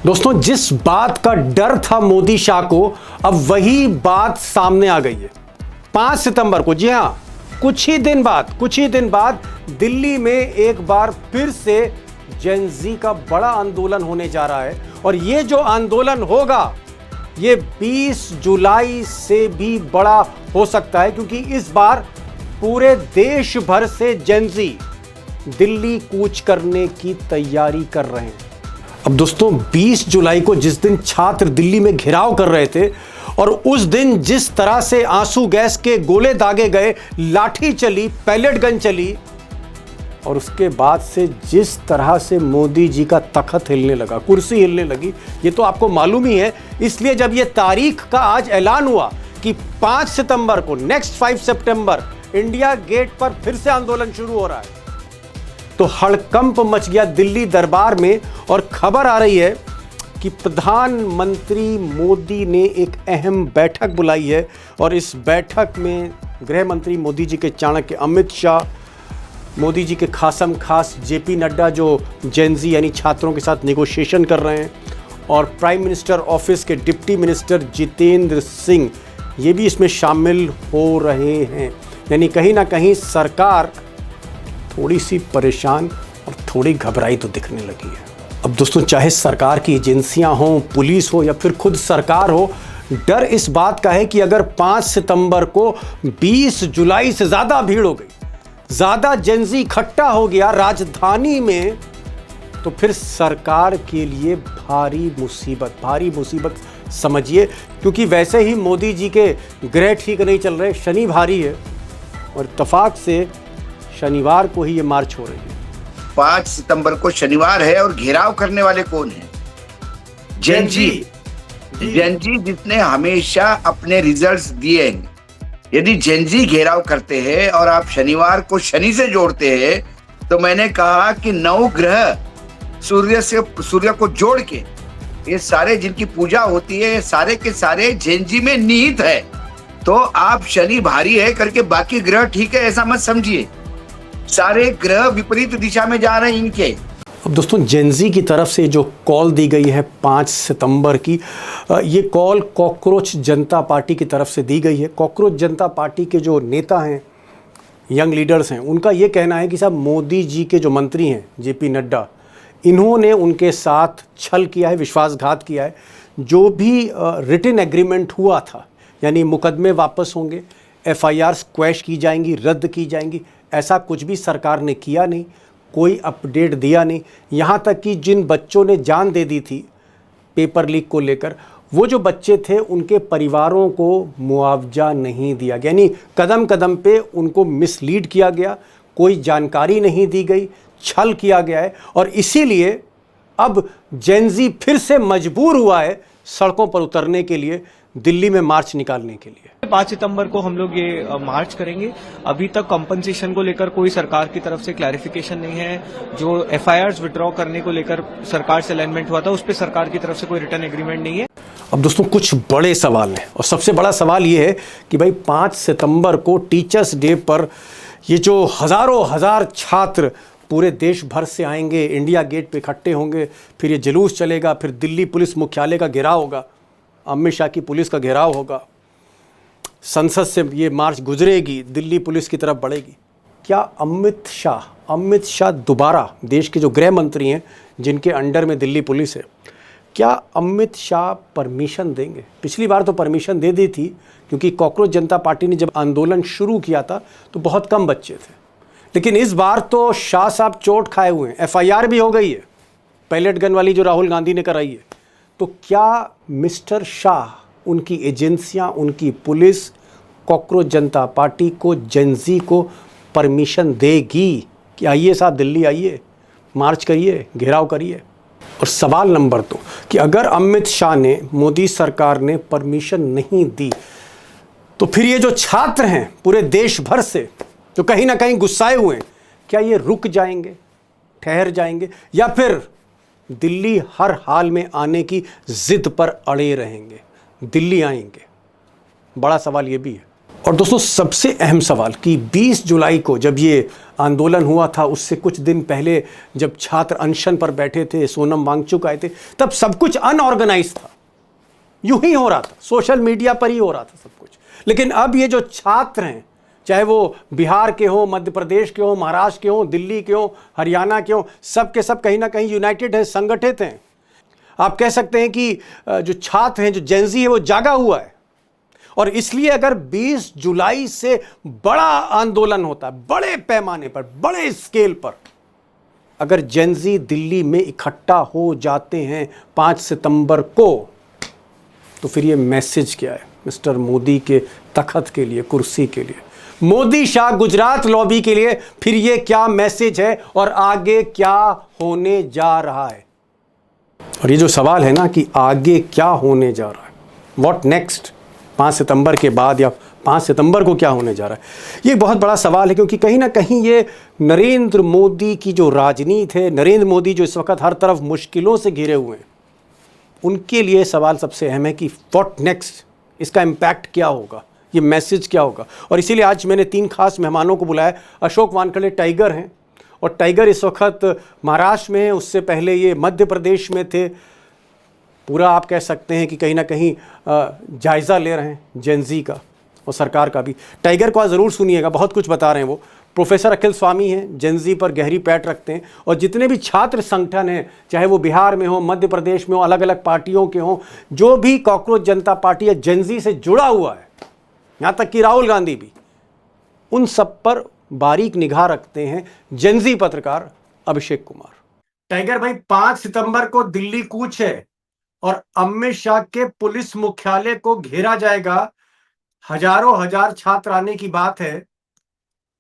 दोस्तों, जिस बात का डर था मोदी शाह को, अब वही बात सामने आ गई है। 5 सितंबर को, जी हां, कुछ ही दिन बाद दिल्ली में एक बार फिर से जेन ज़ी का बड़ा आंदोलन होने जा रहा है। और ये जो आंदोलन होगा, ये 20 जुलाई से भी बड़ा हो सकता है, क्योंकि इस बार पूरे देश भर से जेन ज़ी दिल्ली कूच करने की तैयारी कर रहे हैं। अब दोस्तों, 20 जुलाई को जिस दिन छात्र दिल्ली में घेराव कर रहे थे और उस दिन जिस तरह से आंसू गैस के गोले दागे गए, लाठी चली, पैलेट गन चली, और उसके बाद से जिस तरह से मोदी जी का तख्त हिलने लगा, कुर्सी हिलने लगी, ये तो आपको मालूम ही है। इसलिए जब ये तारीख का आज ऐलान हुआ कि 5 सितंबर को, नेक्स्ट 5 सितंबर, इंडिया गेट पर फिर से आंदोलन शुरू हो रहा है, तो हड़कंप मच गया दिल्ली दरबार में। और खबर आ रही है कि प्रधानमंत्री मोदी ने एक अहम बैठक बुलाई है, और इस बैठक में गृह मंत्री मोदी जी के चाणक्य अमित शाह, मोदी जी के खासम खास जेपी नड्डा, जो जेन ज़ी यानी छात्रों के साथ नेगोशिएशन कर रहे हैं, और प्राइम मिनिस्टर ऑफिस के डिप्टी मिनिस्टर जितेंद्र सिंह, ये भी इसमें शामिल हो रहे हैं। यानी कहीं ना कहीं सरकार थोड़ी सी परेशान और थोड़ी घबराई तो दिखने लगी है। अब दोस्तों, चाहे सरकार की एजेंसियां हों, पुलिस हो, या फिर खुद सरकार हो, डर इस बात का है कि अगर 5 सितंबर को 20 जुलाई से ज़्यादा भीड़ हो गई, ज़्यादा जेन ज़ी इकट्ठा हो गया राजधानी में, तो फिर सरकार के लिए भारी मुसीबत समझिए। क्योंकि वैसे ही मोदी जी के ग्रह ठीक नहीं चल रहे, शनि भारी है, और इत्तेफाक से शनिवार को ही ये मार्च हो रही है। 5 सितंबर को शनिवार है, और घेराव करने वाले कौन हैं? जेन ज़ी। जेन ज़ी जिसने हमेशा अपने रिजल्ट्स दिए हैं। यदि जेन ज़ी घेराव करते हैं और आप शनिवार को शनि से जोड़ते हैं, तो मैंने कहा कि 9 ग्रह सूर्य को जोड़ के ये सारे जिनकी पूजा होती है, सारे के सारे जेन ज़ी में निहित है। तो आप शनि भारी है करके बाकी ग्रह ठीक है ऐसा मत समझिए। सारे ग्रह विपरीत दिशा में जा रहे हैं इनके। अब दोस्तों, जेन ज़ी की तरफ से जो कॉल दी गई है 5 सितंबर की, ये कॉल कॉकरोच जनता पार्टी की तरफ से दी गई है। कॉकरोच जनता पार्टी के जो नेता हैं, यंग लीडर्स हैं, उनका ये कहना है कि साहब, मोदी जी के जो मंत्री हैं जेपी नड्डा, इन्होंने उनके साथ छल किया है, विश्वासघात किया है। जो भी रिटन एग्रीमेंट हुआ था, यानी मुकदमे वापस होंगे, FIR क्वैश की जाएंगी, रद्द की जाएंगी, ऐसा कुछ भी सरकार ने किया नहीं, कोई अपडेट दिया नहीं। यहाँ तक कि जिन बच्चों ने जान दे दी थी पेपर लीक को लेकर, वो जो बच्चे थे, उनके परिवारों को मुआवजा नहीं दिया गया। यानी कदम कदम पे उनको मिसलीड किया गया, कोई जानकारी नहीं दी गई, छल किया गया है। और इसीलिए अब जेन ज़ी फिर से मजबूर हुआ है सड़कों पर उतरने के लिए, दिल्ली में मार्च निकालने के लिए। 5 सितंबर को हम लोग ये मार्च करेंगे। अभी तक कॉम्पनसेशन को लेकर कोई सरकार की तरफ से क्लैरिफिकेशन नहीं है। जो FIRs विड्रॉ करने को लेकर सरकार से अलाइनमेंट हुआ था, उस पर सरकार की तरफ से कोई रिटर्न एग्रीमेंट नहीं है। अब दोस्तों, कुछ बड़े सवाल हैं, और सबसे बड़ा सवाल ये है कि भाई 5 सितंबर को टीचर्स डे पर ये जो हजार छात्र पूरे देश भर से आएंगे, इंडिया गेट पे इकट्ठे होंगे, फिर ये जुलूस चलेगा, फिर दिल्ली पुलिस मुख्यालय का घेराव होगा, अमित शाह की पुलिस का घेराव होगा, संसद से ये मार्च गुजरेगी, दिल्ली पुलिस की तरफ बढ़ेगी। क्या अमित शाह दोबारा, देश के जो गृह मंत्री हैं जिनके अंडर में दिल्ली पुलिस है, क्या अमित शाह परमिशन देंगे? पिछली बार तो परमिशन दे दी थी, क्योंकि कॉकरोच जनता पार्टी ने जब आंदोलन शुरू किया था तो बहुत कम बच्चे थे। लेकिन इस बार तो शाह साहब चोट खाए हुए हैं, FIR भी हो गई है, पैलेट गन वाली जो राहुल गांधी ने कराई है। तो क्या मिस्टर शाह, उनकी एजेंसियां, उनकी पुलिस, कॉकरोच जनता पार्टी को, जेन ज़ी को परमिशन देगी कि आइए साहब, दिल्ली आइए, मार्च करिए, घेराव करिए? और सवाल नंबर 2 कि अगर अमित शाह ने, मोदी सरकार ने परमिशन नहीं दी, तो फिर ये जो छात्र हैं पूरे देश भर से, जो कहीं ना कहीं गुस्साए हुए हैं, क्या ये रुक जाएंगे, ठहर जाएंगे, या फिर दिल्ली हर हाल में आने की जिद पर अड़े रहेंगे, दिल्ली आएंगे? बड़ा सवाल ये भी है। और दोस्तों सबसे अहम सवाल कि 20 जुलाई को जब ये आंदोलन हुआ था, उससे कुछ दिन पहले जब छात्र अनशन पर बैठे थे, सोनम वांगचुक आए थे, तब सब कुछ अनऑर्गेनाइज था, यूं ही हो रहा था, सोशल मीडिया पर ही हो रहा था सब कुछ। लेकिन अब ये जो छात्र हैं, चाहे वो बिहार के हो, मध्य प्रदेश के हो, महाराष्ट्र के हो, दिल्ली के हो, हरियाणा के हो, सब के सब कहीं ना कहीं यूनाइटेड है, संगठित हैं। आप कह सकते हैं कि जो छात्र हैं, जो जेनजी है, वो जागा हुआ है। और इसलिए अगर 20 जुलाई से बड़ा आंदोलन होता है, बड़े पैमाने पर, बड़े स्केल पर, अगर जेनजी दिल्ली में इकट्ठा हो जाते हैं 5 सितंबर को, तो फिर ये मैसेज क्या है मिस्टर मोदी के तखत के लिए, कुर्सी के लिए, मोदी शाह गुजरात लॉबी के लिए? फिर ये क्या मैसेज है और आगे क्या होने जा रहा है? और ये जो सवाल है ना कि आगे क्या होने जा रहा है, व्हाट नेक्स्ट, 5 सितंबर के बाद या 5 सितंबर को क्या होने जा रहा है, ये बहुत बड़ा सवाल है। क्योंकि कहीं ना कहीं ये नरेंद्र मोदी की जो राजनीति है, नरेंद्र मोदी जो इस वक्त हर तरफ मुश्किलों से घिरे हुए हैं, उनके लिए सवाल सबसे अहम है कि व्हाट नेक्स्ट, इसका इम्पैक्ट क्या होगा, ये मैसेज क्या होगा। और इसीलिए आज मैंने 3 खास मेहमानों को बुलाया। अशोक वानखेड़े टाइगर हैं, और टाइगर इस वक्त महाराष्ट्र में है, उससे पहले ये मध्य प्रदेश में थे। पूरा आप कह सकते हैं कि कहीं ना कहीं जायज़ा ले रहे हैं जेनजी का और सरकार का भी। टाइगर को आज ज़रूर सुनिएगा, बहुत कुछ बता रहे हैं वो। प्रोफेसर अखिल स्वामी हैं, जेनजी पर गहरी पैठ रखते हैं, और जितने भी छात्र संगठन हैं, चाहे वो बिहार में हो, मध्य प्रदेश में हो, अलग अलग पार्टियों के हों, जो भी कॉकरोच जनता पार्टी या जेनजी से जुड़ा हुआ है, यहाँ तक कि राहुल गांधी भी, उन सब पर बारीक निगाह रखते हैं जेनजी पत्रकार अभिषेक कुमार। टाइगर भाई, 5 सितंबर को दिल्ली कूच है और अमित शाह के पुलिस मुख्यालय को घेरा जाएगा। हजारों हजार छात्र आने की बात है,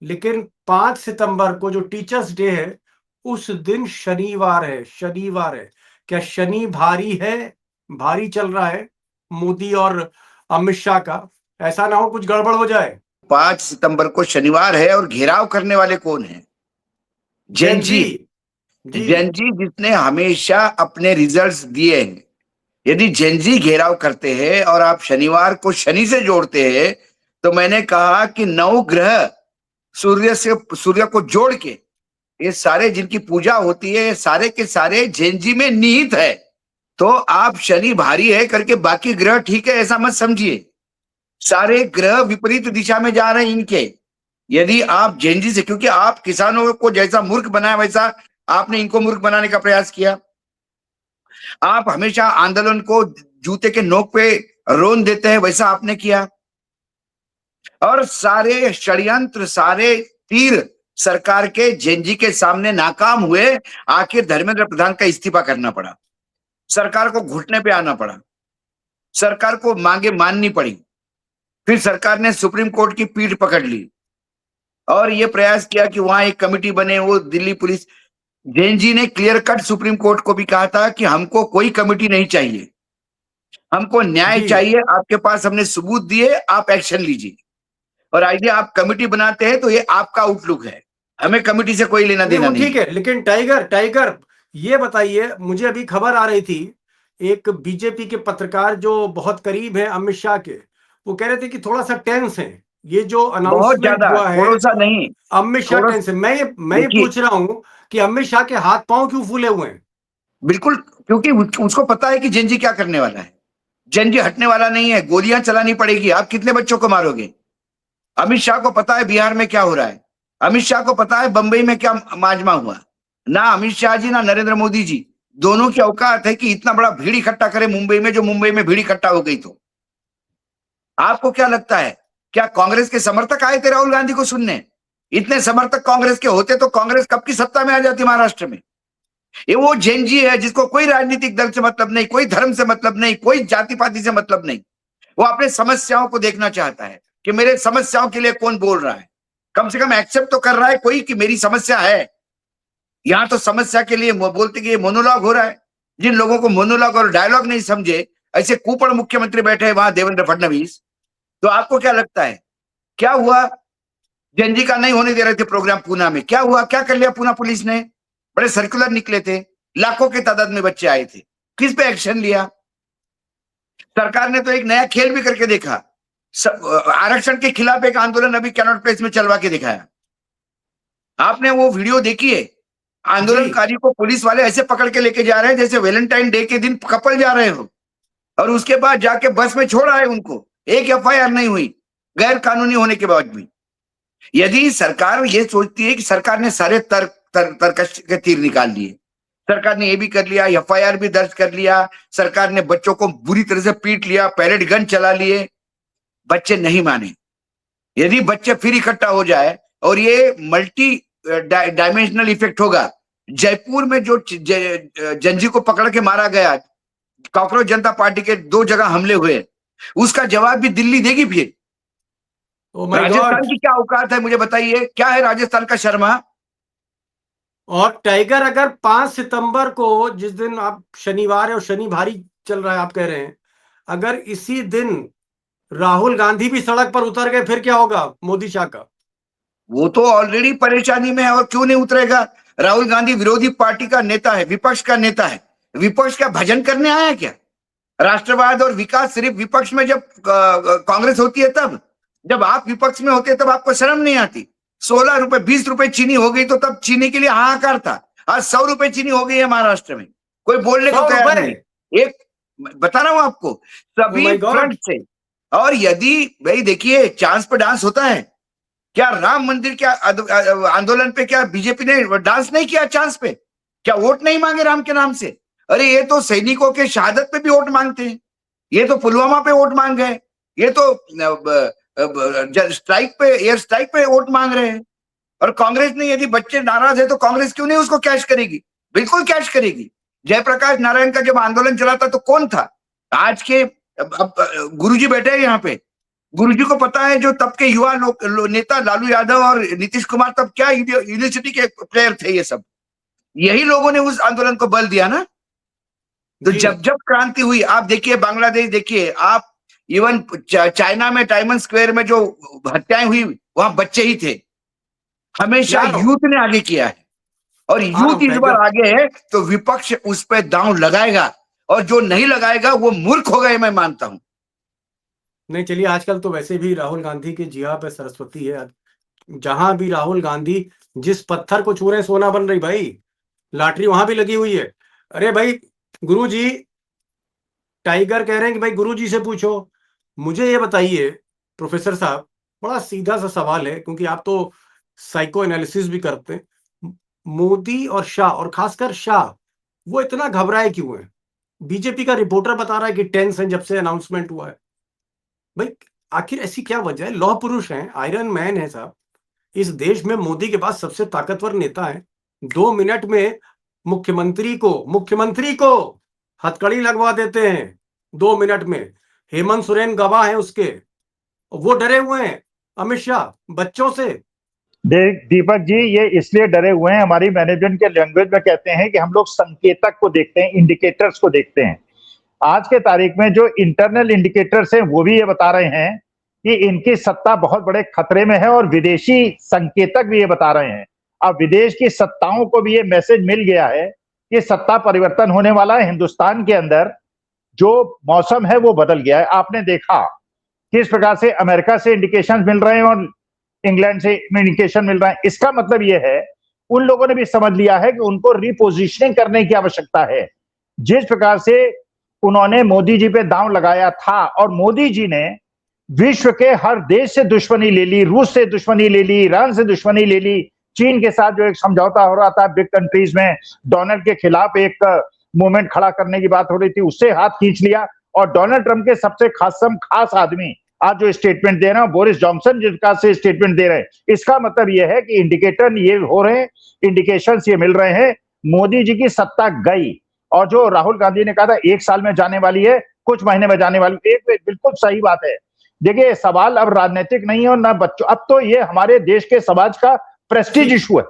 लेकिन 5 सितंबर को जो टीचर्स डे है, उस दिन शनिवार है। शनिवार है, क्या शनि भारी है, भारी चल रहा है मोदी और अमित शाह का? ऐसा ना हो कुछ गड़बड़ हो जाए। 5 सितंबर को शनिवार है और घेराव करने वाले कौन है? जेनजी। जेनजी जिसने हमेशा अपने रिजल्ट्स दिए हैं। यदि जेनजी घेराव करते हैं और आप शनिवार को शनि से जोड़ते हैं, तो मैंने कहा कि 9 ग्रह सूर्य को जोड़ के ये सारे जिनकी पूजा होती है, ये सारे के सारे जेनजी में निहित है। तो आप शनि भारी है करके बाकी ग्रह ठीक है ऐसा मत समझिए। सारे ग्रह विपरीत दिशा में जा रहे हैं इनके। यदि आप जेनजी से, क्योंकि आप किसानों को जैसा मूर्ख बनाया वैसा आपने इनको मूर्ख बनाने का प्रयास किया। आप हमेशा आंदोलन को जूते के नोक पे रोन देते हैं, वैसा आपने किया। और सारे षड्यंत्र, सारे तीर सरकार के जेनजी के सामने नाकाम हुए। आखिर धर्मेंद्र प्रधान का इस्तीफा करना पड़ा, सरकार को घुटने पे आना पड़ा, सरकार को मांगे माननी पड़ी। फिर सरकार ने सुप्रीम कोर्ट की पीठ पकड़ ली और ये प्रयास किया कि वहां एक कमेटी बने, वो दिल्ली पुलिस। जेनजी ने क्लियर कट सुप्रीम कोर्ट को भी कहा था कि हमको कोई कमेटी नहीं चाहिए, हमको न्याय चाहिए। आपके पास हमने सबूत दिए, आप एक्शन लीजिए। और यदि आप कमेटी बनाते हैं तो ये आपका आउटलुक है, हमें कमेटी से कोई लेना देना नहीं। ठीक है, लेकिन टाइगर ये बताइए, मुझे अभी खबर आ रही थी, एक बीजेपी के पत्रकार जो बहुत करीब है अमित शाह के, वो कह रहे थे कि थोड़ा सा टेंस है ये जो अनाउंसमेंट हुआ है। थोड़ा सा नहीं, अमित शाह टेंस है। मैं ये पूछ रहा हूं कि अमित शाह के हाथ पांव क्यों फूले हुए हैं? बिल्कुल, क्योंकि उसको पता है कि जेनजी क्या करने वाला है। जेनजी हटने वाला नहीं है, गोलियां चलानी पड़ेगी। आप कितने बच्चों को मारोगे? अमित शाह को पता है बिहार में क्या हो रहा है, अमित शाह को पता है बंबई में क्या माजमा हुआ। ना अमित शाह जी ना नरेंद्र मोदी जी दोनों की औकात है कि इतना बड़ा भीड़ इकट्ठा करे मुंबई में, जो मुंबई में भीड़ इकट्ठा हो गई। तो आपको क्या लगता है, क्या कांग्रेस के समर्थक आए थे राहुल गांधी को सुनने? इतने समर्थक कांग्रेस के होते तो कांग्रेस कब की सत्ता में आ जाती महाराष्ट्र में। ये वो जेनजी है जिसको कोई राजनीतिक दल से मतलब नहीं, कोई धर्म से मतलब नहीं, कोई जाति पाति से मतलब नहीं। वो अपने समस्याओं को देखना चाहता है कि मेरे समस्याओं के लिए कौन बोल रहा है, कम से कम एक्सेप्ट तो कर रहा है कोई कि मेरी समस्या है। यहां तो समस्या के लिए बोलते कि ये मोनोलॉग हो रहा है। जिन लोगों को मोनोलॉग और डायलॉग नहीं समझे, ऐसे कुपड़ मुख्यमंत्री बैठे हैं वहां, देवेंद्र फडणवीस। तो आपको क्या लगता है क्या हुआ? जेनजी का नहीं होने दे रहे थे प्रोग्राम पूना में, क्या हुआ? क्या कर लिया पूना पुलिस ने? बड़े सर्कुलर निकले थे, लाखों की तादाद में बच्चे आए थे, किस पे एक्शन लिया? सरकार ने तो एक नया खेल भी करके देखा। आरक्षण के खिलाफ एक आंदोलन अभी कैनॉट प्लेस में चलवा के दिखाया। आपने वो वीडियो देखी है? आंदोलनकारी को पुलिस वाले ऐसे पकड़ के लेके जा रहे हैं जैसे वैलेंटाइन डे के दिन कपल जा रहे हो, और उसके बाद जाके बस में छोड़ा है उनको। एक एफआईआर नहीं हुई, गैर कानूनी होने के बाद भी। यदि सरकार ये सोचती है कि सरकार ने सारे तर्कश के तीर निकाल लिए, सरकार ने ये भी कर लिया, एफआईआर भी दर्ज कर लिया, सरकार ने बच्चों को बुरी तरह से पीट लिया, पैलेट गन चला लिए, बच्चे नहीं माने। यदि बच्चे फिर इकट्ठा हो जाए और ये मल्टी डायमेंशनल इफेक्ट होगा, जयपुर में जो जंजी को पकड़ के मारा गया, कॉकरोच जनता पार्टी के 2 जगह हमले हुए, उसका जवाब भी दिल्ली देगी फिर। राजस्थान की क्या औकात है मुझे बताइए? क्या है राजस्थान का शर्मा? और टाइगर अगर 5 सितंबर को, जिस दिन आप शनिवार है और शनि भारी चल रहा है आप कह रहे हैं, अगर इसी दिन राहुल गांधी भी सड़क पर उतर गए फिर क्या होगा मोदी शाह का? वो तो ऑलरेडी परेशानी में है, और क्यों नहीं उतरेगा? राहुल गांधी विरोधी पार्टी का नेता है, विपक्ष का नेता है। विपक्ष का भजन करने आया क्या? राष्ट्रवाद और विकास सिर्फ विपक्ष में जब कांग्रेस होती है तब, जब आप विपक्ष में होते तब आपको शर्म नहीं आती? 16 रुपए 20 रुपए चीनी हो गई तो तब चीनी के लिए हाहाकार था। आज 100 रुपए चीनी हो गई है महाराष्ट्र में, कोई बोलने को तैयार नहीं। एक बता रहा हूं आपको, सभी फ्रंट से। और यदि भाई देखिए, चांस पर डांस होता है क्या? राम मंदिर के आंदोलन पे क्या बीजेपी ने डांस नहीं किया? चांस पे क्या वोट नहीं मांगे राम के नाम से? अरे ये तो सैनिकों के शहादत पे भी वोट मांगते हैं, ये तो पुलवामा पे वोट मांग गए, ये तो स्ट्राइक पे, एयर स्ट्राइक पे वोट मांग रहे हैं। और कांग्रेस ने, यदि बच्चे नाराज है तो कांग्रेस क्यों नहीं उसको कैश करेगी? बिल्कुल कैश करेगी। जयप्रकाश नारायण का जब आंदोलन चला था तो कौन था? आज के गुरुजी बैठे हैं यहाँ पे, गुरुजी को पता है जो तब के युवा नेता लालू यादव और नीतीश कुमार तब क्या यूनिवर्सिटी के प्लेयर थे, ये सब यही लोगों ने उस आंदोलन को बल दिया ना। तो जब जब क्रांति हुई, आप देखिए बांग्लादेश देखिए, आप इवन चाइना में टाइमन स्क्वायर में जो हत्याएं हुई वहां बच्चे ही थे। हमेशा यूथ ने आगे किया है, और यूथ इस बार आगे है तो विपक्ष उस पर दांव लगाएगा, और जो नहीं लगाएगा वो मूर्ख हो गए, मैं मानता हूं। नहीं चलिए, आजकल तो वैसे भी राहुल गांधी की जिहा पे सरस्वती है। जहां भी राहुल गांधी जिस पत्थर को छू रहे हैं सोना बन रही भाई, लॉटरी वहां भी लगी हुई है। अरे भाई गुरुजी, टाइगर कह रहे हैं कि भाई गुरुजी से पूछो। मुझे ये बताइए प्रोफेसर साहब, बड़ा सीधा सा सवाल है, क्योंकि आप तो साइको एनालिसिस भी करते हैं। मोदी और शाह, और खासकर शाह, वो इतना घबराए क्यों है? बीजेपी का रिपोर्टर बता रहा है कि टेंस है जब से अनाउंसमेंट हुआ है। भाई आखिर ऐसी क्या वजह है? लौह पुरुष हैं, आयरन मैन है साहब। इस देश में मोदी के पास सबसे ताकतवर नेता है। 2 मिनट में मुख्यमंत्री को हथकड़ी लगवा देते हैं 2 मिनट में। हेमंत सोरेन गवाह है उसके, वो डरे हुए हैं अमित शाह बच्चों से। दीपक जी, ये इसलिए डरे हुए हैं, हमारी मैनेजमेंट के लैंग्वेज में कहते हैं कि हम लोग संकेतक को देखते हैं, इंडिकेटर्स को देखते हैं। आज के तारीख में जो इंटरनल इंडिकेटर्स हैं वो भी ये बता रहे हैं कि इनकी सत्ता बहुत बड़े खतरे में है, और विदेशी संकेतक भी ये बता रहे हैं। अब विदेश की सत्ताओं को भी ये मैसेज मिल गया है कि सत्ता परिवर्तन होने वाला है। हिंदुस्तान के अंदर जो मौसम है वो बदल गया है। आपने देखा किस प्रकार से अमेरिका से इंडिकेशन मिल रहे हैं और इंग्लैंड से इंडिकेशन मिल रहा है। इसका मतलब यह है उन लोगों ने भी समझ लिया है कि उनको रिपोजिशनिंग करने की आवश्यकता है। जिस प्रकार से उन्होंने मोदी जी पे दांव लगाया था, और मोदी जी ने विश्व के हर देश से दुश्मनी ले ली, रूस से दुश्मनी ले ली, ईरान से दुश्मनी ले ली, चीन के साथ जो एक समझौता हो रहा था बिग कंट्रीज में, डोनाल्ड के खिलाफ एक मूवमेंट खड़ा करने की बात हो रही थी, उससे हाथ खींच लिया। और डोनाल्ड ट्रंप के सबसे खास आदमी आज जो स्टेटमेंट दे रहे हैं, बोरिस जॉनसन जिनका से स्टेटमेंट दे रहे हैं, इसका मतलब यह है कि इंडिकेटर ये हो रहे हैं, इंडिकेशंस ये मिल रहे हैं, मोदी जी की सत्ता गई। और जो राहुल गांधी ने कहा था 1 साल में जाने वाली है, कुछ महीने में जाने वाली है, बिल्कुल सही बात है। देखिए, सवाल अब राजनीतिक नहीं है और ना बच्चों, अब तो ये हमारे देश के समाज का प्रेस्टीज इशू है,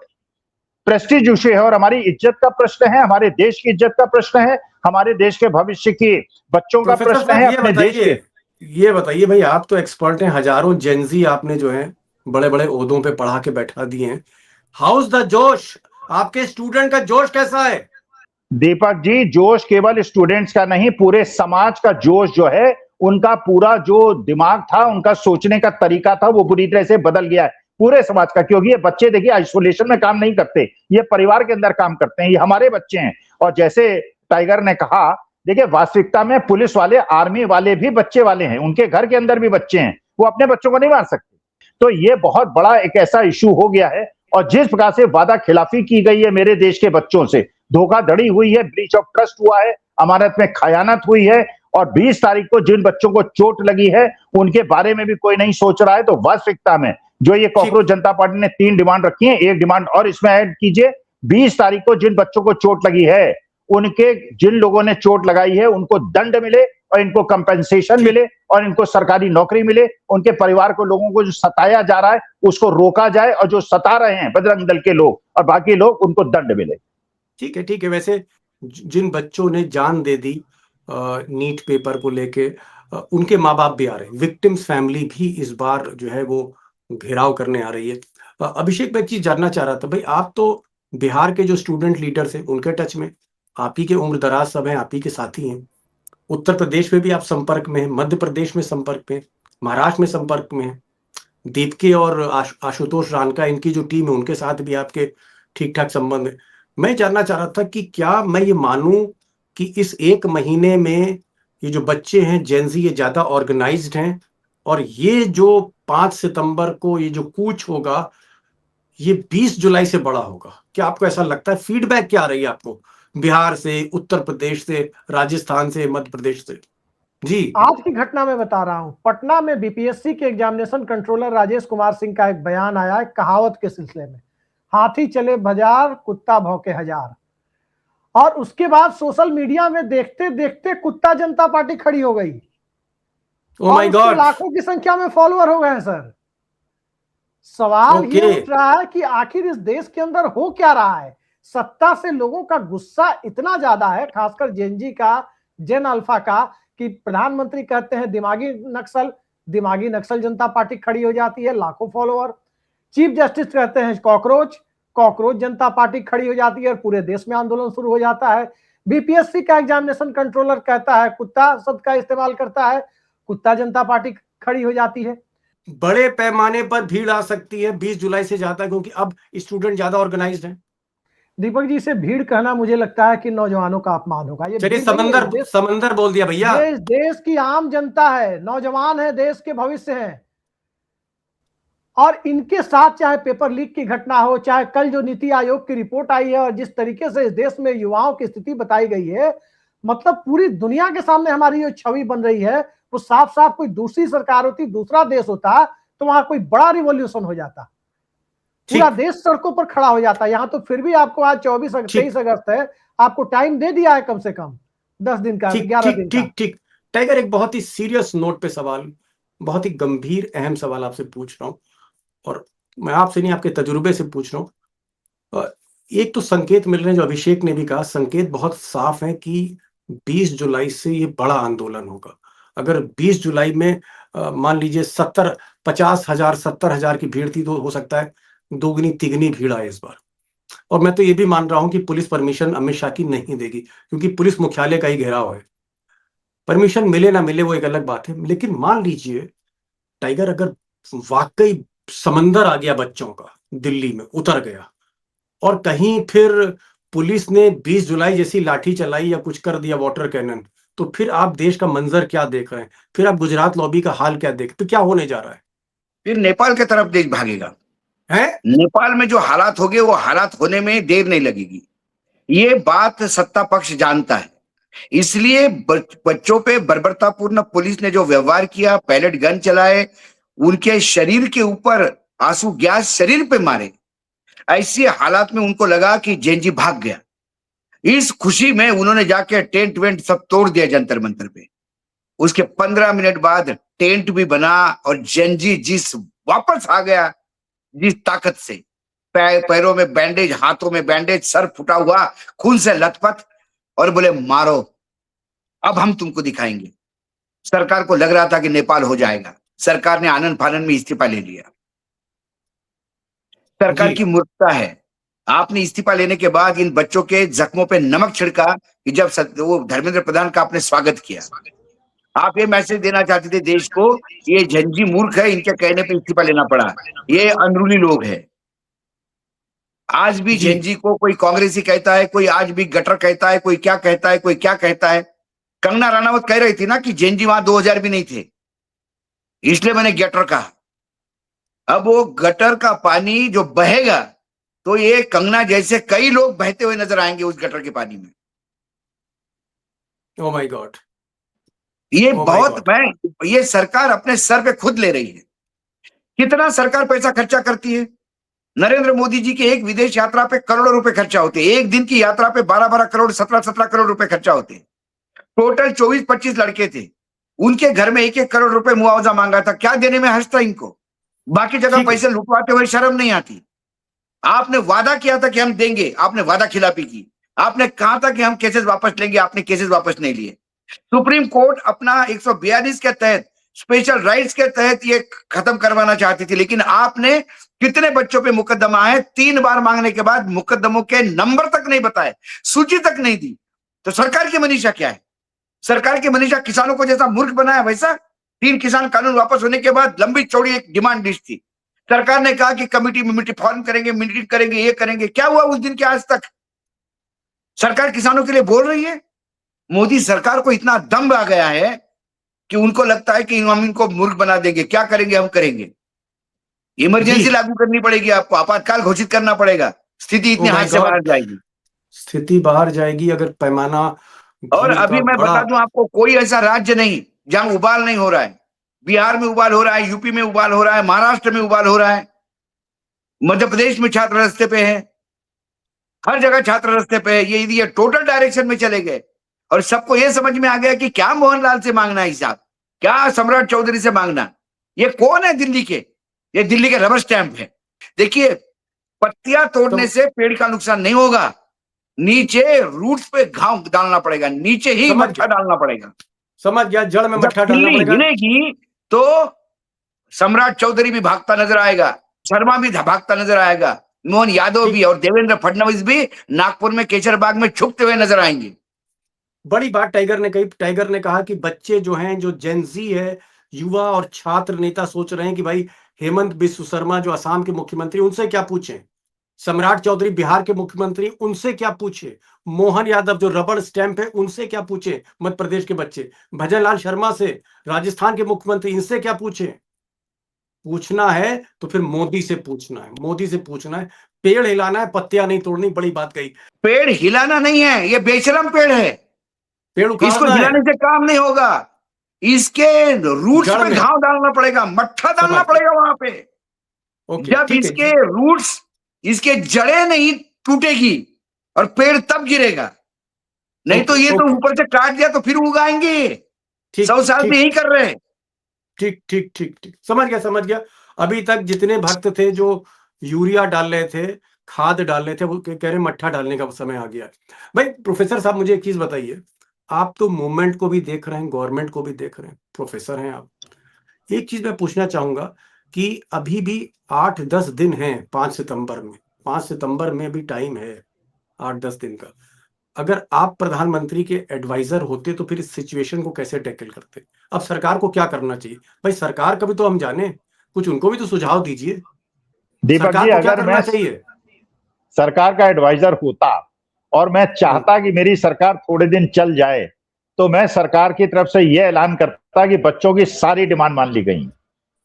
प्रेस्टीज इशू है, और हमारी इज्जत का प्रश्न है, हमारे देश की इज्जत का प्रश्न है, हमारे देश के भविष्य की बच्चों का प्रश्न है, अपने देश के। ये बताइए भाई, आप तो एक्सपर्ट हैं, हजारों जेनजी आपने जो है बड़े बड़े ओहदों पे पढ़ा के बैठा दिए हैं। हाउस द जोश, आपके स्टूडेंट का जोश कैसा है? दीपक जी, जोश केवल स्टूडेंट्स का नहीं, पूरे समाज का जोश जो है उनका पूरा जो दिमाग था, उनका सोचने का तरीका था, वो बुरी तरह से बदल गया है पूरे समाज का। क्योंकि ये बच्चे देखिए आइसोलेशन में काम नहीं करते, ये परिवार के अंदर काम करते हैं, ये हमारे बच्चे हैं। और जैसे टाइगर ने कहा, देखिए वास्तविकता में पुलिस वाले, आर्मी वाले भी बच्चे वाले हैं, उनके घर के अंदर भी बच्चे हैं, वो अपने बच्चों को नहीं मार सकते। तो ये बहुत बड़ा एक ऐसा इशू हो गया है। और जिस प्रकार से वादा खिलाफी की गई है मेरे देश के बच्चों से, धोखाधड़ी हुई है, ब्रीच ऑफ ट्रस्ट हुआ है, अमानत में खयानत हुई है, और 20 तारीख को जिन बच्चों को चोट लगी है उनके बारे में भी कोई नहीं सोच रहा है। तो वास्तविकता में जो ये कॉकरोच जनता पार्टी ने 3 डिमांड रखी है, एक डिमांड और इसमें ऐड कीजिए, 20 तारीख को जिन बच्चों को चोट लगी है, उनके जिन लोगों ने चोट लगाई है उनको दंड मिले और इनको कंपेंसेशन मिले और इनको सरकारी नौकरी मिले। उनके परिवार को, लोगों को जो सताया जा रहा है उसको रोका जाए, और जो सता रहे हैं बजरंग दल के लोग और बाकी लोग, उनको दंड मिले। ठीक है, ठीक है। वैसे जिन बच्चों ने जान दे दी नीट पेपर को लेके, उनके माँ बाप भी आ रहे हैं, विक्टिम्स फैमिली भी इस बार जो है वो घेराव करने आ रही है। अभिषेक, मैं एक चीज जानना चाह रहा था भाई, आप तो बिहार के जो स्टूडेंट लीडर्स हैं उनके टच में, आप ही के उम्र दराज सब हैं, आप ही के साथी हैं। उत्तर प्रदेश में भी आप संपर्क में हैं, मध्य प्रदेश में संपर्क में, महाराष्ट्र में संपर्क में हैं। दीपके और आशुतोष रानका, इनकी जो टीम है, उनके साथ भी आपके ठीक ठाक संबंध है। मैं जानना चाह रहा था कि क्या मैं ये मानूं कि इस एक महीने में ये जो बच्चे हैं जेनजी, ये ज्यादा ऑर्गेनाइज्ड हैं, और ये जो 5 सितंबर को ये जो कूच होगा ये 20 जुलाई से बड़ा होगा? क्या आपको ऐसा लगता है? फीडबैक क्या आ रही है आपको बिहार से, उत्तर प्रदेश से, राजस्थान से, मध्य प्रदेश से? जी, आज की घटना में बता रहा हूं। पटना में बीपीएससी के एग्जामिनेशन कंट्रोलर राजेश कुमार सिंह का एक बयान आया है कहावत के सिलसिले में, हाथी चले बाजार, कुत्ता भौंके हजार। और उसके बाद सोशल मीडिया में देखते देखते कुत्ता जनता पार्टी खड़ी हो गई। ओह माय गॉड, लाखों की संख्या में फॉलोअर हो गए हैं सर। सवाल ये उठ रहा है कि आखिर इस देश के अंदर हो क्या रहा है। सत्ता से लोगों का गुस्सा इतना ज्यादा है, खासकर जेनजी का, जेन अल्फा का, कि प्रधानमंत्री कहते हैं दिमागी नक्सल जनता पार्टी खड़ी हो जाती है, लाखों फॉलोअर। चीफ जस्टिस कहते हैं कॉकरोच जनता पार्टी खड़ी हो जाती है और पूरे देश में आंदोलन शुरू हो जाता है। बीपीएससी का एग्जामिनेशन कंट्रोलर कहता है, कुत्ता शब्द का इस्तेमाल करता है, कुत्ता जनता पार्टी खड़ी हो जाती है। बड़े पैमाने पर भीड़ आ सकती है 20 जुलाई से ज्यादा, क्योंकि अब स्टूडेंट ज्यादा ऑर्गेनाइज्ड हैं। दीपक जी, से भीड़ कहना मुझे लगता है कि नौजवानों का अपमान होगा। ये चलिए, समंदर बोल दिया भैया। देश की आम जनता है, नौजवान है, देश के भविष्य हैं, और इनके साथ चाहे पेपर लीक की घटना हो, चाहे कल जो नीति आयोग की रिपोर्ट आई है और जिस तरीके से इस देश में युवाओं की स्थिति बताई गई है, मतलब पूरी दुनिया के सामने हमारी जो छवि बन रही है, वो साफ साफ कोई दूसरी सरकार होती, दूसरा देश होता, तो वहां कोई बड़ा रिवॉल्यूशन हो जाता, पूरा देश सड़कों पर खड़ा हो जाता। यहाँ तो फिर भी आपको आज 23 अगस्त है, आपको टाइम दे दिया है कम से कम 10 दिन का, 11 दिन का। ठीक। टाइगर, एक बहुत ही सीरियस नोट पे सवाल, बहुत ही गंभीर अहम सवाल आपसे पूछ रहा हूं, और मैं आपसे नहीं, आपके तजुर्बे से पूछ रहा हूं। एक तो संकेत मिल रहे हैं, जो अभिषेक ने भी कहा, संकेत बहुत साफ है कि 20 जुलाई से ये बड़ा आंदोलन होगा। अगर 20 जुलाई में मान लीजिए 50,000 70,000 की भीड़ थी, तो हो सकता है दोगुनी तिगनी भीड़ आए इस बार। और मैं तो ये भी मान रहा हूं कि पुलिस परमिशन अमित शाह की नहीं देगी, क्योंकि पुलिस मुख्यालय का ही घेराव है। परमिशन मिले ना मिले वो एक अलग बात है, लेकिन मान लीजिए टाइगर, अगर वाकई समंदर आ गया बच्चों का, दिल्ली में उतर गया, और कहीं फिर पुलिस ने 20 जुलाई जैसी लाठी चलाई या कुछ कर दिया, वाटर कैनन, तो फिर आप देश का मंजर क्या देख रहे हैं? फिर आप गुजरात लॉबी का हाल क्या देख, तो क्या होने जा रहा है? फिर नेपाल की तरफ देश भागेगा है। नेपाल में जो हालात हो गए, वो हालात होने में देर नहीं लगेगी। ये बात सत्ता पक्ष जानता है, इसलिए बच्चों पे बर्बरतापूर्ण पुलिस ने जो व्यवहार किया, पैलेट गन चलाए, उनके शरीर के ऊपर आंसू गैस शरीर पे मारे, ऐसी हालात में उनको लगा कि जेनजी भाग गया। इस खुशी में उन्होंने जाके टेंट वेंट सब तोड़ दिया जंतर मंतर पे। उसके 15 मिनट बाद टेंट भी बना और जेनजी वापस आ गया जिस ताकत से, पैरों में बैंडेज, हाथों में बैंडेज, सर फुटा हुआ, खून से लथपथ, और बोले मारो, अब हम तुमको दिखाएंगे। सरकार को लग रहा था कि नेपाल हो जाएगा, सरकार ने आनन फानन में इस्तीफा ले लिया। सरकार की मूर्खता है। आपने इस्तीफा लेने के बाद इन बच्चों के जख्मों पे नमक छिड़का कि जब वो धर्मेंद्र प्रधान का आपने स्वागत किया, आप ये मैसेज देना चाहते थे देश को, ये झंझी मूर्ख है, इनके कहने पे इस्तीफा लेना पड़ा, ये अंदरूनी लोग हैं। आज भी जी। झंझी को कोई कांग्रेसी कहता है, कोई आज भी गटर कहता है, कोई क्या कहता है, कोई क्या कहता है। कंगना रनावत कह रही थी ना कि झंझी वहां 2000 भी नहीं थे, इसलिए मैंने गटर कहा। अब वो गटर का पानी जो बहेगा तो ये कंगना जैसे कई लोग बहते हुए नजर आएंगे उस गटर के पानी में। ओ माय गॉड, ये Oh my बहुत God. ये सरकार अपने सर पे खुद ले रही है। कितना सरकार पैसा खर्चा करती है। नरेंद्र मोदी जी की एक विदेश यात्रा पे करोड़ों रुपए खर्चा होते हैं, एक दिन की यात्रा पे 12-12 करोड़ 17-17 करोड़ रुपए खर्चा होते हैं। टोटल 24-25 लड़के थे, उनके घर में 1-1 करोड़ रुपए मुआवजा मांगा था। क्या देने में हर्ष था इनको? बाकी जगह ठीक है। पैसे लुटवाते हुए शर्म नहीं आती। आपने वादा किया था कि हम देंगे, आपने वादा खिलाफी की। आपने कहा था कि हम केसेस वापस लेंगे, आपने केसेस वापस नहीं लिए। सुप्रीम कोर्ट अपना 142 के तहत, स्पेशल राइट्स के तहत ये खत्म करवाना चाहती थी, लेकिन आपने कितने बच्चों पे मुकदमा है 3 बार मांगने के बाद मुकदमों के नंबर तक नहीं बताए, सूची तक नहीं दी। तो सरकार की मनीषा क्या है? सरकार की मनीषा किसानों को जैसा मूर्ख बनाया वैसा। 3 किसान कानून वापस होने के बाद लंबी चौड़ी एक डिमांड लिस्ट थी। सरकार ने कहा कि कमिटी में मीटिंग फॉर्म करेंगे, मीटिंग करेंगे, ये करेंगे। क्या हुआ उस दिन के आज तक? सरकार किसानों के लिए बोल रही है। मोदी सरकार को इतना दम आ गया है कि उनको लगता है कि हम इनको मूर्ख बना देंगे। क्या करेंगे? हम करेंगे। इमरजेंसी लागू करनी पड़ेगी, आपको आपातकाल घोषित करना पड़ेगा। स्थिति इतनी हाथ से बाहर जाएगी। स्थिति बाहर जाएगी अगर पैमाना। और अभी मैं बता दूं आपको, कोई ऐसा राज्य नहीं जहां उबाल नहीं हो रहा है। बिहार में उबाल हो रहा है, यूपी में उबाल हो रहा है, महाराष्ट्र में उबाल हो रहा है, मध्य प्रदेश में छात्र रास्ते पे है, हर जगह छात्र रास्ते पे है। ये टोटल डायरेक्शन में चले गए और सबको ये समझ में आ गया कि क्या मोहनलाल से मांगना है हिसाब, क्या सम्राट चौधरी से मांगना। ये कौन है दिल्ली के? ये दिल्ली के रबर स्टैंप है। देखिए, पत्तियां तोड़ने से पेड़ का नुकसान नहीं होगा, नीचे रूट्स पे घाव डालना पड़ेगा, नीचे ही मट्ठा डालना पड़ेगा। समझ गया, जड़ में मट्ठा डालना दिल्ली पड़ेगा। हिलेगी तो सम्राट चौधरी भी भागता नजर आएगा, शर्मा भी भागता नजर आएगा, मोहन यादव भी और देवेंद्र फडणवीस भी नागपुर में केचरबाग में छुपते हुए नजर आएंगे। बड़ी बात टाइगर ने कही। टाइगर ने कहा कि बच्चे जो हैं, जो जेनजी है, युवा और छात्र नेता सोच रहे हैं कि भाई हेमंत बिस्व शर्मा जो असम के मुख्यमंत्री, उनसे क्या पूछें, सम्राट चौधरी बिहार के मुख्यमंत्री, उनसे क्या पूछे, मोहन यादव जो रबड़ स्टैंप है उनसे क्या पूछे, मध्य प्रदेश के बच्चे, भजन लाल शर्मा से, राजस्थान के मुख्यमंत्री, इनसे क्या पूछे। पूछना है तो फिर मोदी से पूछना है, मोदी से पूछना है। पेड़ हिलाना है, पत्तियां नहीं तोड़नी। बड़ी बात कही। पेड़ हिलाना नहीं है, ये बेशरम पेड़ है, पेड़ इसको उखाड़ना है, हिलाने से काम नहीं होगा, इसके रूट्स जड़ पे में। घाव डालना पड़ेगा, मट्ठा डालना समझ पड़ेगा वहां पे। ओके, जब ठीक है। इसके रूट्स, इसके जड़ें नहीं टूटेगी और पेड़ तब गिरेगा, नहीं तो ये तो ओके। ऊपर से काट दिया तो फिर उगाएंगे। ठीक, 100 साल से यही कर रहे हैं। ठीक ठीक ठीक ठीक, समझ गया, समझ गया। अभी तक जितने भक्त थे जो यूरिया डाल रहे थे, खाद डाल रहे थे, वो कह रहे मट्ठा डालने का समय आ गया। भाई प्रोफेसर साहब, मुझे एक चीज बताइए, आप तो मूवमेंट को भी देख रहे हैं, गवर्नमेंट को भी देख रहे हैं, प्रोफेसर हैं आप। एक चीज मैं पूछना चाहूंगा कि अभी भी 8-10 दिन है 5 सितंबर में, 5 सितंबर में भी टाइम है 8-10 दिन का। अगर आप प्रधानमंत्री के एडवाइजर होते तो फिर इस सिचुएशन को कैसे टैकल करते? अब सरकार को क्या करना चाहिए? भाई सरकार का भी तो हम जाने, कुछ उनको भी तो सुझाव दीजिए। दीपक सरकार जी, को क्या अगर करना मैं चाहिए? सरकार का एडवाइजर होता और मैं चाहता कि मेरी सरकार थोड़े दिन चल जाए, तो मैं सरकार की तरफ से यह ऐलान करता कि बच्चों की सारी डिमांड मान ली गई।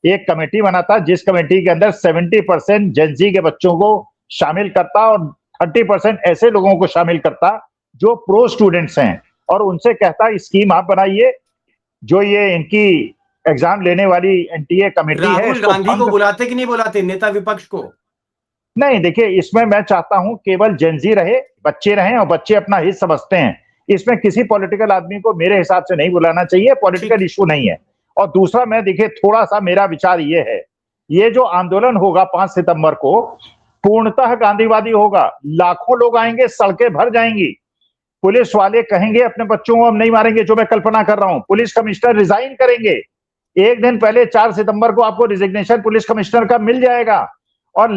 एक कमेटी बनाता जिस कमेटी के अंदर 70% जेनजी के बच्चों को शामिल करता और 30% ऐसे लोगों को शामिल करता जो प्रो स्टूडेंट्स हैं, और उनसे कहता स्कीम आप बनाइए, जो ये इनकी एग्जाम लेने वाली एनटीए कमेटी है, राहुल गांधी को बुलाते कि नहीं बुलाते, नेता विपक्ष को? नहीं, देखिए, इसमें मैं चाहता हूं केवल जेनजी रहे, बच्चे रहें और बच्चे अपना हित समझते हैं। इसमें किसी पॉलिटिकल आदमी को मेरे हिसाब से नहीं बुलाना चाहिए, पॉलिटिकल इशू नहीं है। और दूसरा, मैं देखिए थोड़ा सा मेरा विचार ये है, ये जो आंदोलन होगा 5 सितंबर को पूर्णतः गांधीवादी होगा। लाखों लोग आएंगे, सड़कें भर जाएंगी, पुलिस वाले कहेंगे अपने बच्चों को हम नहीं मारेंगे, जो मैं कल्पना कर रहा हूं। पुलिस कमिश्नर रिजाइन करेंगे, एक दिन पहले 4 सितंबर को आपको रिजिग्नेशन पुलिस कमिश्नर का मिल जाएगा। और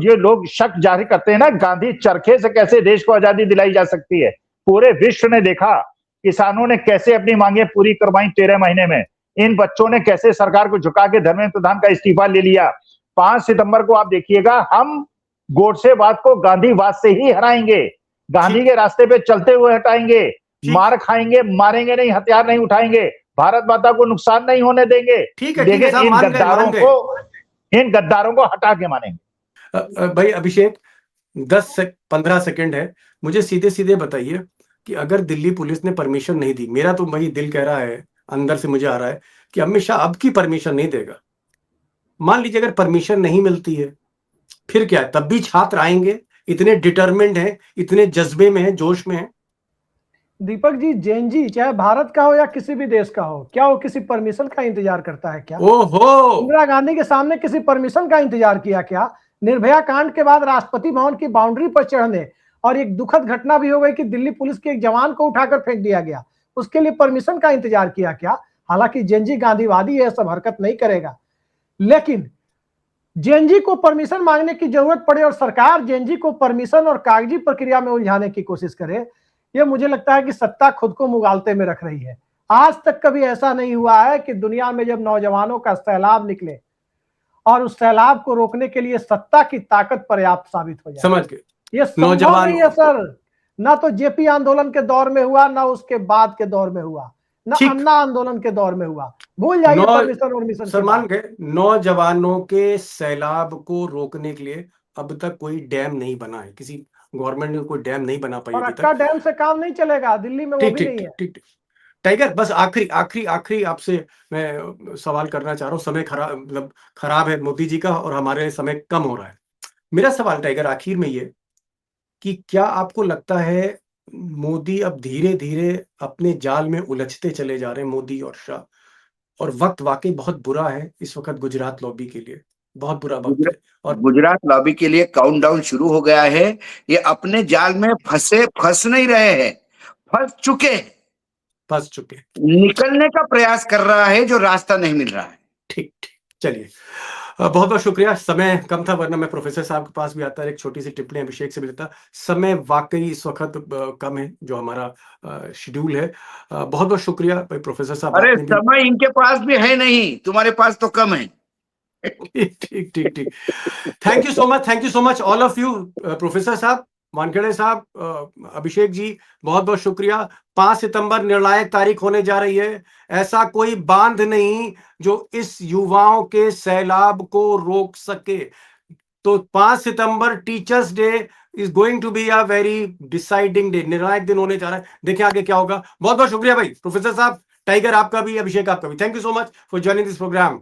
ये लोग शक जारी करते हैं ना, गांधी चरखे से कैसे देश को आजादी दिलाई जा सकती है। पूरे विश्व ने देखा किसानों ने कैसे अपनी मांगे पूरी करवाई 13 महीने में, इन बच्चों ने कैसे सरकार को झुका के धर्मेंद्र प्रधान का इस्तीफा ले लिया। 5 सितंबर को आप देखिएगा, हम गोडसेवाद को गांधीवाद से ही हराएंगे, गांधी के रास्ते पे चलते हुए हटाएंगे, मार खाएंगे, मारेंगे नहीं, हथियार नहीं उठाएंगे, भारत माता को नुकसान नहीं होने देंगे, लेकिन इन गद्दारों को हटा के मानेंगे। भाई अभिषेक 10 से 15 सेकंड है, मुझे सीधे सीधे बताइए कि अगर दिल्ली पुलिस ने परमिशन नहीं दी, मेरा तो भाई दिल कह रहा है, अंदर से मुझे आ रहा है कि अमित शाह अब की परमिशन नहीं देगा। मान लीजिए अगर परमिशन नहीं मिलती है फिर क्या है? तब भी छात्र आएंगे, इतने डिटरमिन्ड हैं, इतने जज्बे में हैं, जोश में हैं। दीपक जी, जैन जी चाहे भारत का हो या किसी भी देश का हो, क्या वो किसी परमिशन का इंतजार करता है क्या? ओहो, इंदिरा गांधी के सामने किसी परमिशन का इंतजार किया क्या? निर्भया कांड के बाद राष्ट्रपति भवन की बाउंड्री पर चढ़ने, और एक दुखद घटना भी हो गई कि दिल्ली पुलिस के एक जवान को उठाकर फेंक दिया गया, उसके लिए परमिशन का इंतजार किया क्या? हालांकि जेनजी गांधीवादी यह सब हरकत नहीं करेगा, लेकिन जेनजी को परमिशन मांगने की जरूरत पड़े और सरकार जेनजी को परमिशन और कागजी प्रक्रिया में उलझाने की कोशिश करे, यह मुझे लगता है कि सत्ता खुद को मुगालते में रख रही है। आज तक कभी ऐसा नहीं हुआ है कि दुनिया में जब नौजवानों का सैलाब निकले और उस सैलाब को रोकने के लिए सत्ता की ताकत पर्याप्त साबित हो जाए। समझ गए? ये संभव नहीं है सर, ना तो जेपी आंदोलन के दौर में हुआ, ना उसके बाद के दौर में हुआ, ना अन्ना आंदोलन के दौर में हुआ। भूल जाइए परमिशन और मिशन। सलमान के नौजवानों के सैलाब को रोकने के लिए अब तक कोई डैम नहीं बना है, किसी गवर्नमेंट ने कोई डैम नहीं बना पाई और अभी अक्का तक। डैम से काम नहीं चलेगा, दिल्ली में वो भी नहीं है। ठीक। टाइगर, बस आखिरी आपसे मैं सवाल करना चाह रहा हूँ, समय खराब है मोदी जी का और हमारे समय कम हो रहा है। मेरा सवाल टाइगर आखिर में ये कि क्या आपको लगता है मोदी अब धीरे धीरे अपने जाल में उलझते चले जा रहे हैं, मोदी और शाह, और वक्त वाकई बहुत बुरा है इस वक्त गुजरात लॉबी के लिए, बहुत बुरा वक्त है। और गुजरात लॉबी के लिए काउंटडाउन शुरू हो गया है। ये अपने जाल में फंस नहीं रहे हैं, फंस चुके, निकलने का प्रयास कर रहा है, जो रास्ता नहीं मिल रहा है। ठीक, चलिए, बहुत बहुत शुक्रिया। समय कम था, वरना मैं प्रोफेसर साहब के पास भी आता, एक छोटी सी टिप्पणी अभिषेक से भी लेता। समय वाकई इस वक्त कम है, जो हमारा शेड्यूल है। बहुत बहुत शुक्रिया भाई प्रोफेसर साहब। अरे समय इनके पास भी है नहीं, तुम्हारे पास तो कम है। ठीक। Thank you so much all of you, professor साहब, वानखेड़े साहब, अभिषेक जी, बहुत बहुत शुक्रिया। 5 सितंबर निर्णायक तारीख होने जा रही है। ऐसा कोई बांध नहीं जो इस युवाओं के सैलाब को रोक सके। तो 5 सितंबर teachers day is going to be a very deciding day, निर्णायक दिन होने जा रहा है। देखें आगे क्या होगा। बहुत बहुत शुक्रिया भाई प्रोफेसर साहब, टाइगर आपका भी, अभिषेक आपका भी। Thank you so much for joining this programme.